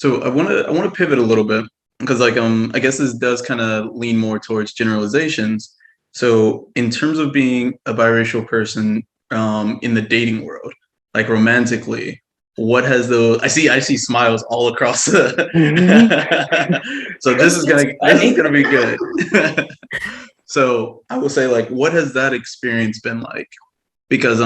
So I want to pivot a little bit because I guess this does kind of lean more towards generalizations. So in terms of being a biracial person in the dating world, like romantically, what has those I see smiles all across the so this is gonna be good. So I will say, like, what has that experience been like? Because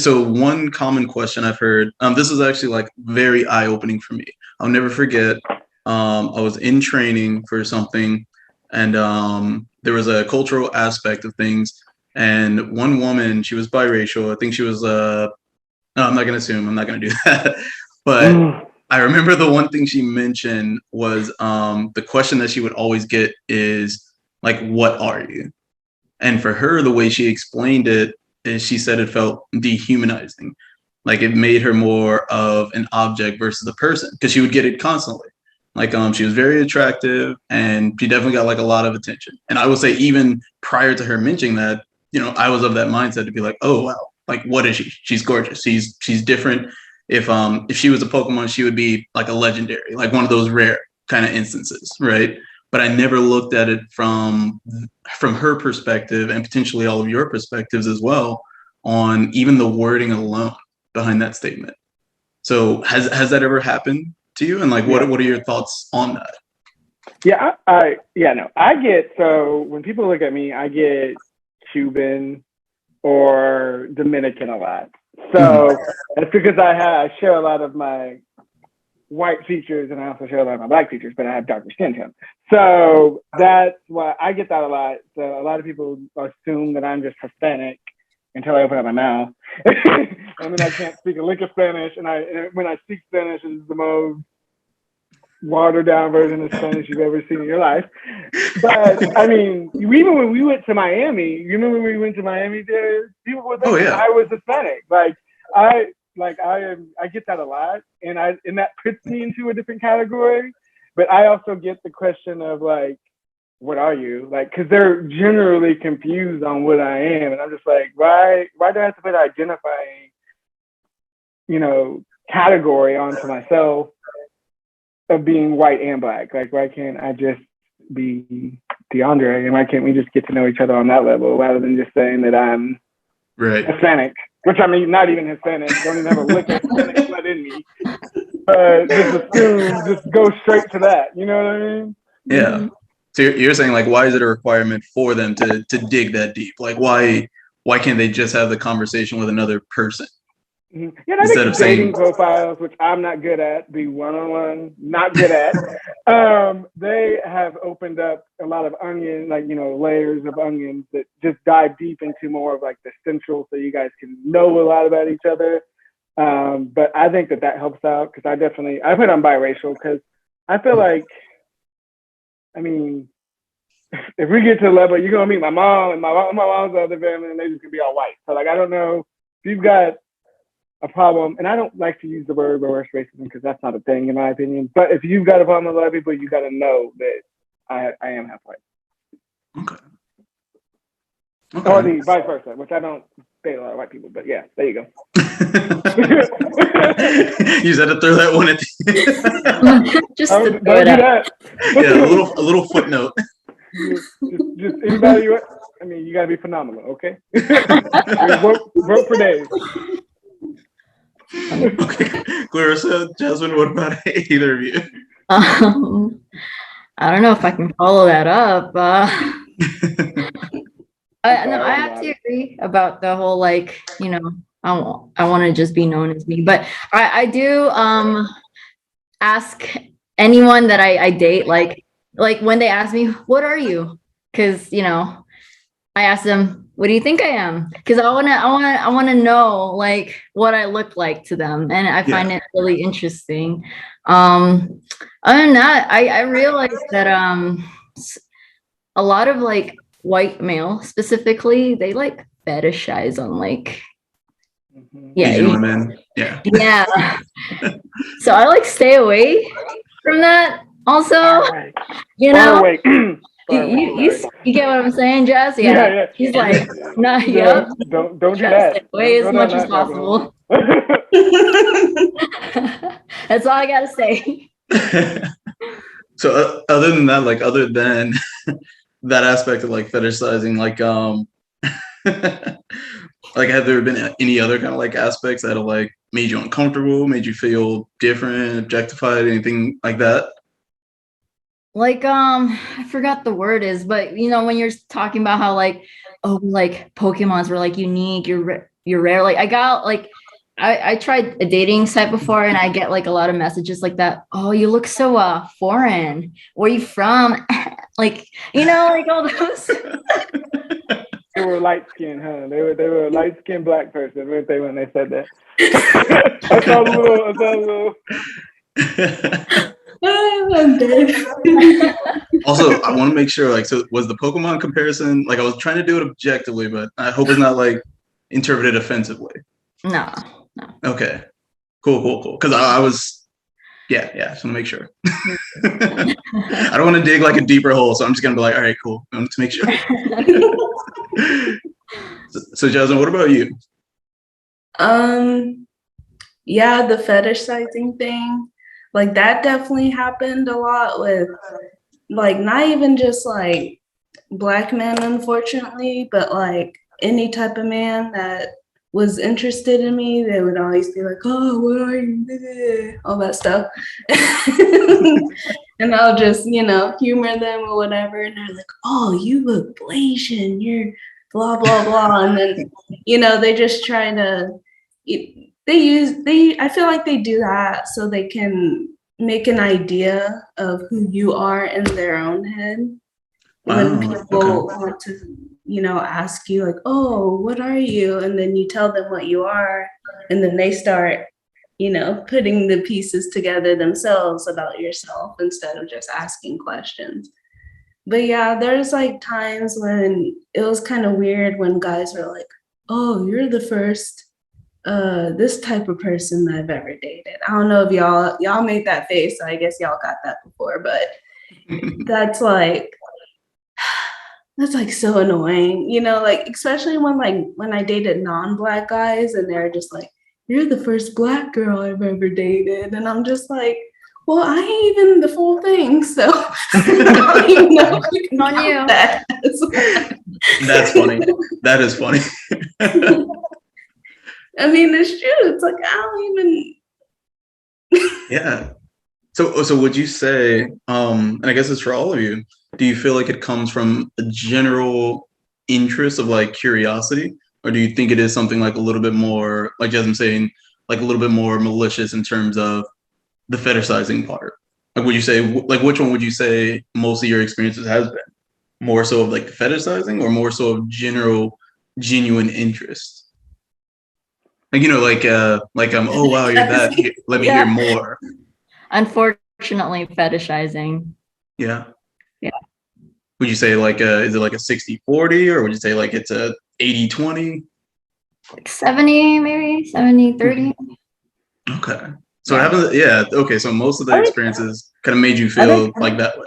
so one common question I've heard, this was actually like very eye-opening for me. I'll never forget. I was in training for something, and there was a cultural aspect of things. And one woman, she was biracial. I think she was no, I'm not gonna assume. I'm not gonna do that. But I remember the one thing she mentioned was the question that she would always get is like, "What are you?" And for her, the way she explained it is she said it felt dehumanizing. Like it made her more of an object versus a person because she would get it constantly. Like she was very attractive and she definitely got like a lot of attention. And I would say even prior to her mentioning that, I was of that mindset to be like, oh wow, like what is she? She's gorgeous. She's different. If she was a Pokemon, she would be like a legendary, like one of those rare kind of instances, right? But I never looked at it from her perspective and potentially all of your perspectives as well on even the wording alone behind that statement. So has that ever happened to you? And like, what are your thoughts on that? Yeah, I get, so when people look at me, I get Cuban or Dominican a lot. So that's because I share a lot of my white features and I also share a lot of my black features, but I have darker skin tone. So that's why I get that a lot. So a lot of people assume that I'm just Hispanic until I open up my mouth. And then I can't speak a lick of Spanish. And when I speak Spanish, it's the most watered down version of Spanish you've ever seen in your life. But I mean, even when we went to Miami, you remember when we went to Miami there? People would think I was Hispanic. I get that a lot, and that puts me into a different category. But I also get the question of like, what are you? Like, because they're generally confused on what I am, and I'm just like, why do I have to put an identifying, category onto myself of being white and black? Like, why can't I just be DeAndre, and why can't we just get to know each other on that level rather than just saying that I'm Hispanic? Which I mean, not even Hispanic, don't even have a lick of Hispanic blood in me. Just go straight to that. You know what I mean? Yeah. So you're saying like, why is it a requirement for them to dig that deep? Like, why can't they just have the conversation with another person? Yeah, I think dating profiles, which I'm not good at, the one-on-one, not good at. They have opened up a lot of onion, layers of onions that just dive deep into more of like the central, so you guys can know a lot about each other. But I think that helps out because I put on biracial because I feel like, I mean, if we get to the level, you're gonna meet my mom and my mom's other family, and they just gonna be all white. So like, I don't know if you've got a problem, and I don't like to use the word reverse racism because that's not a thing in my opinion. But if you've got a problem with a lot of people, you got to know that I am half white. Okay. Or the vice versa, which I don't date a lot of white people, but yeah, there you go. You just had to throw that one at the just don't do that. Yeah, a little footnote. Just anybody. I mean, you gotta be phenomenal, okay? Vote for Dave. Okay, Clarissa, Jasmine, what about either of you? I don't know if I can follow that up. I have to agree about the whole I want to just be known as me, but I do ask anyone that I date, like when they ask me, what are you? Because I ask them, what do you think I am? Because I wanna know like what I look like to them, and I find it really interesting. Other than that, I realized that a lot of like white male specifically, they like fetishize on like Asian women. Yeah. So I like stay away from that. Also, you get what I'm saying, Jess? Yeah. He's like, no, Don't do that. Stay away as much as possible. That's all I gotta say. So other than that, like other than that aspect of like fetishizing, like have there been any other kind of like aspects that have like made you uncomfortable, made you feel different, objectified, anything like that? Like, I forgot the word is, but you know, when you're talking about how like, oh, like Pokemons were like unique, you're rare. Like I got like, I tried a dating site before and I get like a lot of messages like that. Oh, you look so foreign. Where you from? Like, you know, like all those. They were light skinned, huh? They were a light skinned black person, weren't they, when they said that? I saw a little. I'm dead. Also, I want to make sure, like, so was the Pokemon comparison, like I was trying to do it objectively, but I hope it's not like interpreted offensively. No. Okay, cool. Because I was, yeah, just want to make sure. I don't want to dig like a deeper hole, so I'm just gonna be like, all right, cool. I want to make sure. So Jasmine, what about you? Yeah, the fetishizing thing, like that definitely happened a lot with like not even just like Black men, unfortunately, but like any type of man that was interested in me, they would always be like, oh, what are you? All that stuff. And I'll just, you know, humor them or whatever. And they're like, oh, you look Blasian, you're blah, blah, blah. And then, you know, they just try to, I feel like they do that so they can make an idea of who you are in their own head. When people want to, you know, ask you like, oh, what are you? And then you tell them what you are. And then they start, you know, putting the pieces together themselves about yourself instead of just asking questions. But yeah, there's like times when it was kind of weird when guys were like, oh, you're the first this type of person that I've ever dated. I don't know if y'all made that face, so I guess y'all got that before, but that's like so annoying, you know, like especially when I dated non-Black guys and they're just like, you're the first Black girl I've ever dated. And I'm just like, well, I ain't even the full thing, so I don't even know if you can On you. that. That's funny. That is funny. I mean, it's true. It's like, I don't even. Yeah. So would you say, and I guess it's for all of you, do you feel like it comes from a general interest of like curiosity, or do you think it is something like a little bit more, like Jasmine saying, like a little bit more malicious in terms of the fetishizing part? Like, would you say, like, which one would you say most of your experiences has been? More so of like the fetishizing, or more so of genuine interest? Like, you know, oh wow, you're that. Let me hear more. Unfortunately, fetishizing. Yeah. Yeah. Would you say like is it like a 60-40, or would you say like it's a 80-20? Like 70, maybe 70-30. Okay. So it happens. Yeah. Okay. So most of the experiences kind of made you feel like that way.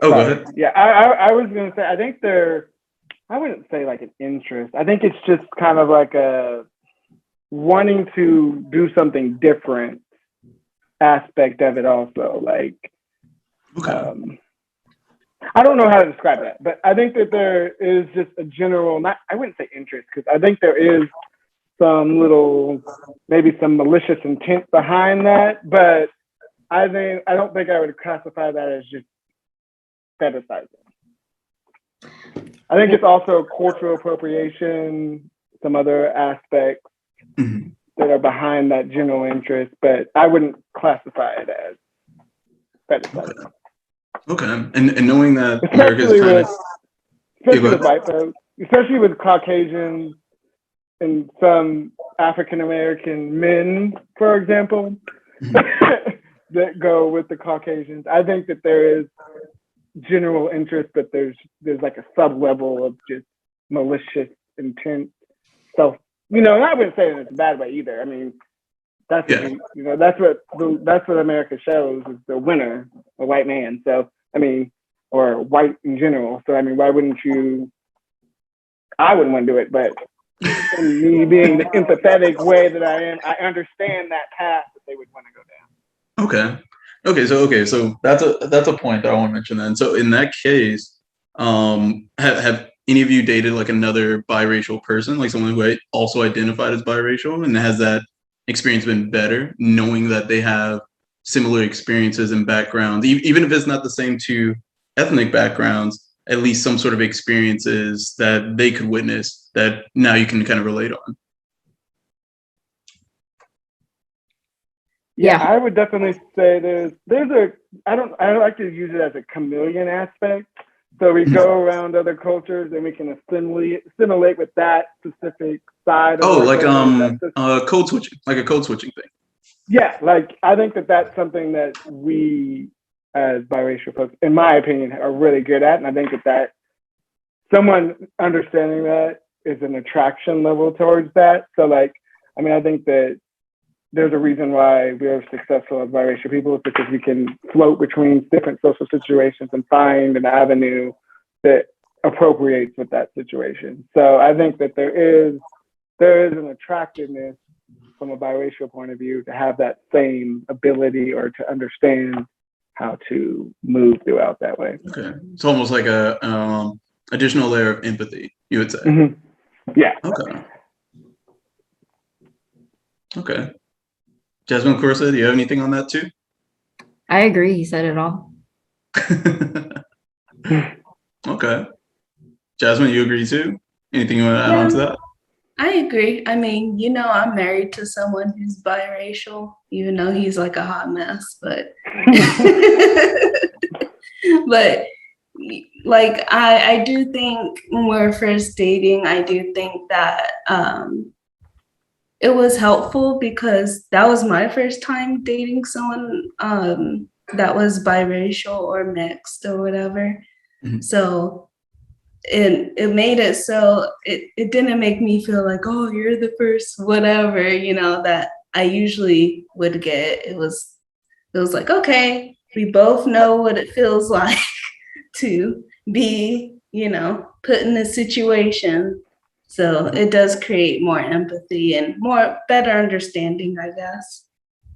Oh, go ahead. Yeah, I was gonna say, I think I wouldn't say like an interest. I think it's just kind of like a wanting to do something different aspect of it also. Like, Okay. I don't know how to describe that, but I think that there is just a general, I wouldn't say interest, because I think there is maybe some malicious intent behind that, but I don't think I would classify that as just fetishizing. I think it's also cultural appropriation, some other aspects that are behind that general interest, but I wouldn't classify it as fetishizing. Okay. And knowing that Especially America's with white folks, especially with Caucasians and some African American men, for example, that go with the Caucasians. I think that there is general interest, but there's like a sub level of just malicious intent. So, you know, and I wouldn't say it in a bad way either. I mean, that's what America shows, is the winner, a white man. So I mean, or white in general. So I mean, why wouldn't you? I wouldn't want to do it, but me being the empathetic way that I am, I understand that path that they would want to go down. Okay. So that's a point that I want to mention then. So in that case, have any of you dated like another biracial person, like someone who also identified as biracial, and has that experience been better, knowing that they have similar experiences and backgrounds, even if it's not the same two ethnic backgrounds, at least some sort of experiences that they could witness that now you can kind of relate on? Yeah, I would definitely say I don't like to use it as a chameleon aspect. So we go around other cultures and we can assimilate with that specific side. Oh, like code switching, like a code switching thing. Yeah, like I think that's something that we as biracial folks, in my opinion, are really good at, and I think that someone understanding that is an attraction level towards that. So like, I mean, I think that there's a reason why we are successful as biracial people, because we can float between different social situations and find an avenue that appropriates with that situation. So I think that there is an attractiveness from a biracial point of view to have that same ability or to understand how to move throughout that way. Okay, it's almost like a additional layer of empathy, you would say. Mm-hmm. Yeah. Okay. Jasmine Corsa, do you have anything on that too? I agree. He said it all. Okay. Jasmine, you agree too? Anything you want to add on to that? I agree. I mean, I'm married to someone who's biracial, even though he's like a hot mess, but but like I do think when we're first dating, I do think that it was helpful because that was my first time dating someone that was biracial or mixed or whatever. Mm-hmm. So it made it so it didn't make me feel like, oh, you're the first whatever, that I usually would get. It was like, okay, we both know what it feels like to be, put in this situation. So it does create more empathy and better understanding, I guess.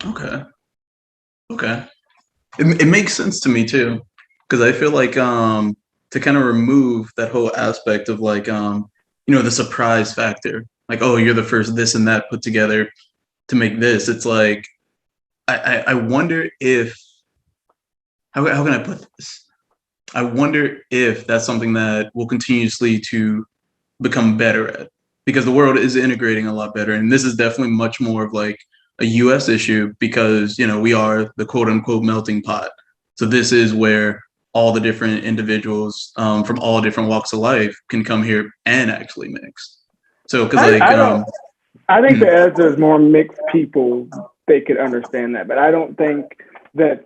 Okay. It makes sense to me too, because I feel like to kind of remove that whole aspect of like the surprise factor, like, oh, you're the first this and that put together to make this. It's like I wonder if how can I put this? I wonder if that's something that we'll continuously to become better at, because the world is integrating a lot better, and this is definitely much more of like a US issue, because we are the quote unquote melting pot. So this is where all the different individuals from all different walks of life can come here and actually mix. So because I think that as there's more mixed people, they could understand that, but I don't think that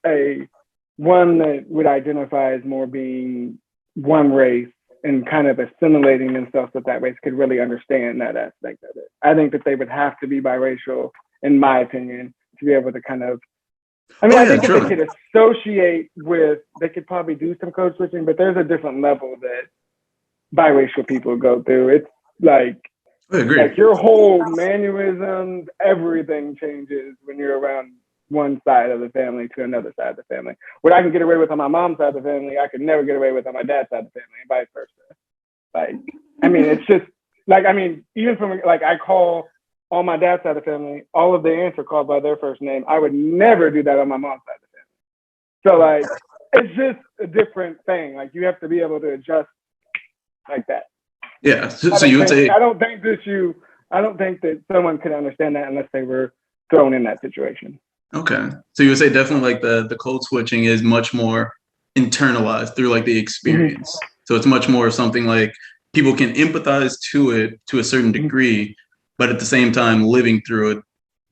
a one that would identify as more being one race and kind of assimilating themselves with that race could really understand that aspect of it. I think that they would have to be biracial, in my opinion, to be able to kind of, I think that they could associate with, they could probably do some code switching, but there's a different level that biracial people go through. It's like your whole mannerisms, everything changes when you're around one side of the family to another side of the family. What I can get away with on my mom's side of the family, I could never get away with on my dad's side of the family, and vice versa. Like, it's just like, even from like, I call on my dad's side of the family, all of the aunts are called by their first name. I would never do that on my mom's side of the family. So like, it's just a different thing. Like, you have to be able to adjust like that. Yeah. So you would say, I don't think that someone could understand that unless they were thrown in that situation. Okay. So you would say definitely like the code switching is much more internalized through like the experience. Mm-hmm. So it's much more something like people can empathize to it to a certain degree, but at the same time living through it,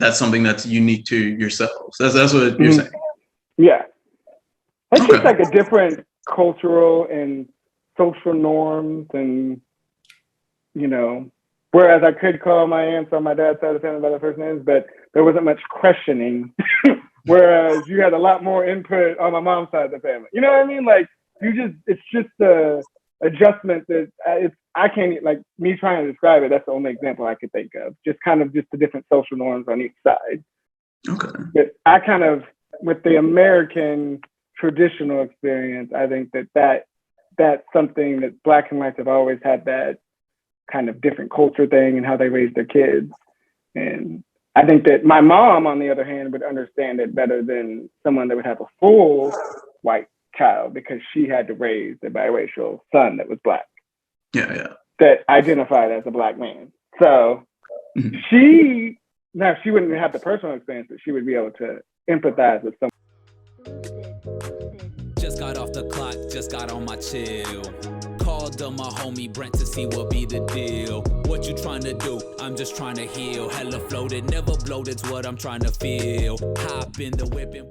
that's something that's unique to yourselves. That's what you're saying. Yeah. It's just like a different cultural and social norms, and whereas I could call my aunts on my dad's side of the family by their first names, but there wasn't much questioning. Whereas you had a lot more input on my mom's side of the family. You know what I mean? Like, it's just a adjustment that I can't, like, me trying to describe it, that's the only example I could think of. Just kind of just the different social norms on each side. Okay. But I kind of with the American traditional experience, I think that's something that Black and whites have always had, that kind of different culture thing and how they raise their kids. And I think that my mom, on the other hand, would understand it better than someone that would have a full white child, because she had to raise a biracial son that was Black. Yeah. That identified as a Black man. So she wouldn't have the personal experience, but she would be able to empathize with someone. Just got off the clock, just got on my chill. Called on my homie Brent to see what be the deal. What you trying to do? I'm just trying to heal. Hella floated, never bloated's what I'm trying to feel. Hop in the whip and